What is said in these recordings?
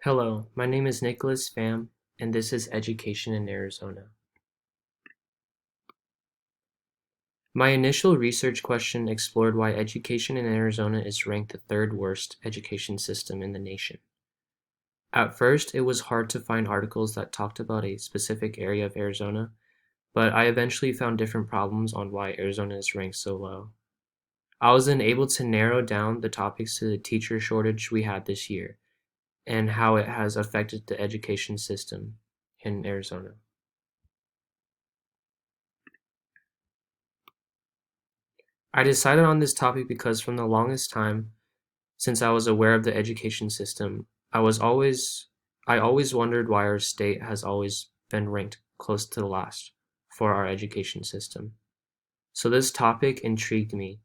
Hello, my name is Nicholas Pham, and this is Education in Arizona. My initial research question explored why education in Arizona is ranked the third worst education system in the nation. At first, it was hard to find articles that talked about a specific area of Arizona, but I eventually found different problems on why Arizona is ranked so low. I was then able to narrow down the topics to the teacher shortage we had this year and how it has affected the education system in Arizona. I decided on this topic because from the longest time since I was aware of the education system, I always wondered why our state has always been ranked close to the last for our education system. So this topic intrigued me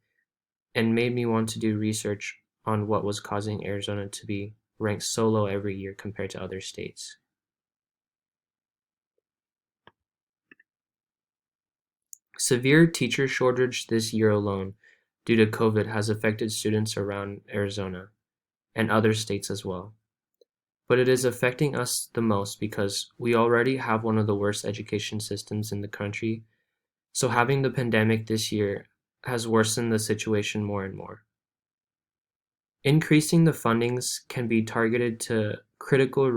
and made me want to do research on what was causing Arizona to be ranked so low every year compared to other states. Severe teacher shortage this year alone due to COVID has affected students around Arizona and other states as well. But it is affecting us the most because we already have one of the worst education systems in the country, so having the pandemic this year has worsened the situation more and more. Increasing the fundings can be targeted to critical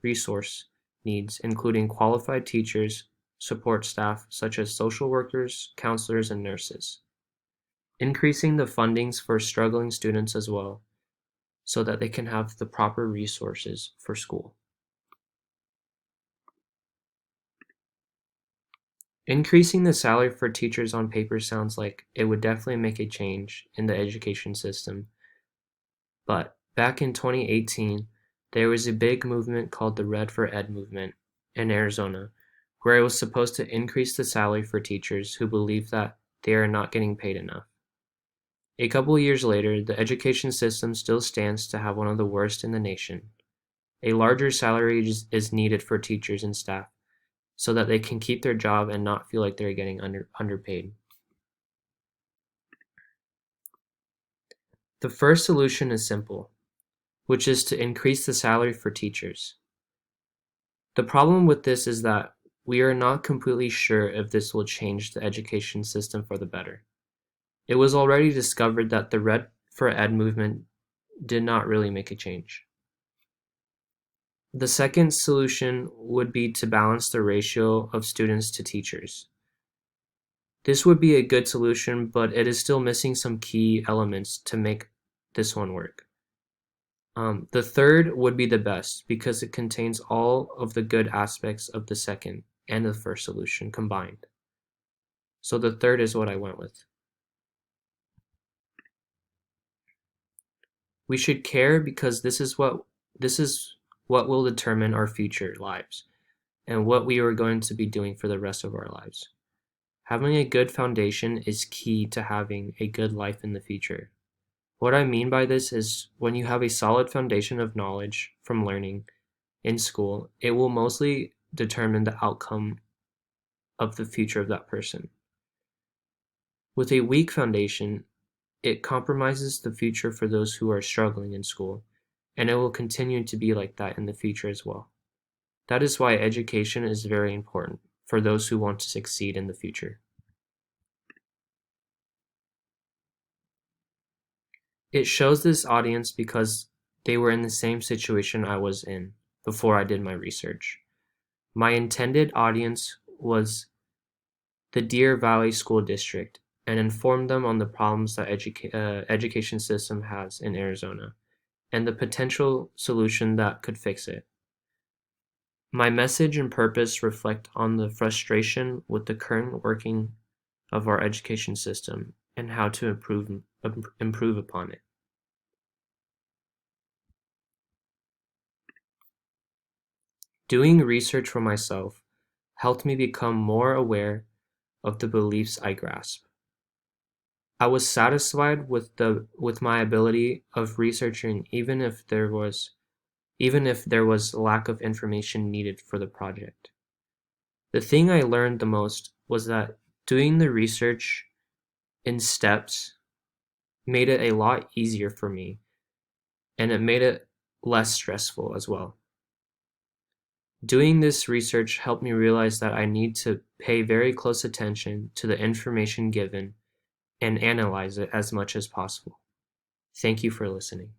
resource needs, including qualified teachers, support staff such as social workers, counselors, and nurses. Increasing the fundings for struggling students as well, so that they can have the proper resources for school. Increasing the salary for teachers on paper sounds like it would definitely make a change in the education system. But back in 2018, there was a big movement called the Red for Ed movement in Arizona, where it was supposed to increase the salary for teachers who believe that they are not getting paid enough. A couple years later, the education system still stands to have one of the worst in the nation. A larger salary is needed for teachers and staff so that they can keep their job and not feel like they're getting underpaid. The first solution is simple, which is to increase the salary for teachers. The problem with this is that we are not completely sure if this will change the education system for the better. It was already discovered that the Red for Ed movement did not really make a change. The second solution would be to balance the ratio of students to teachers. This would be a good solution, but it is still missing some key elements to make this one work. The third would be the best because it contains all of the good aspects of the second and the first solution combined. So the third is what I went with. We should care because this is what will determine our future lives and what we are going to be doing for the rest of our lives. Having a good foundation is key to having a good life in the future. What I mean by this is when you have a solid foundation of knowledge from learning in school, it will mostly determine the outcome of the future of that person. With a weak foundation, it compromises the future for those who are struggling in school, and it will continue to be like that in the future as well. That is why education is very important for those who want to succeed in the future. It shows this audience because they were in the same situation I was in before I did my research. My intended audience was the Deer Valley School District and informed them on the problems that education system has in Arizona and the potential solution that could fix it. My message and purpose reflect on the frustration with the current working of our education system and how to improve upon it. Doing research for myself helped me become more aware of the beliefs I grasp. I was satisfied with my ability of researching even if there was lack of information needed for the project. The thing I learned the most was that doing the research in steps made it a lot easier for me, and it made it less stressful as well. Doing this research helped me realize that I need to pay very close attention to the information given and analyze it as much as possible. Thank you for listening.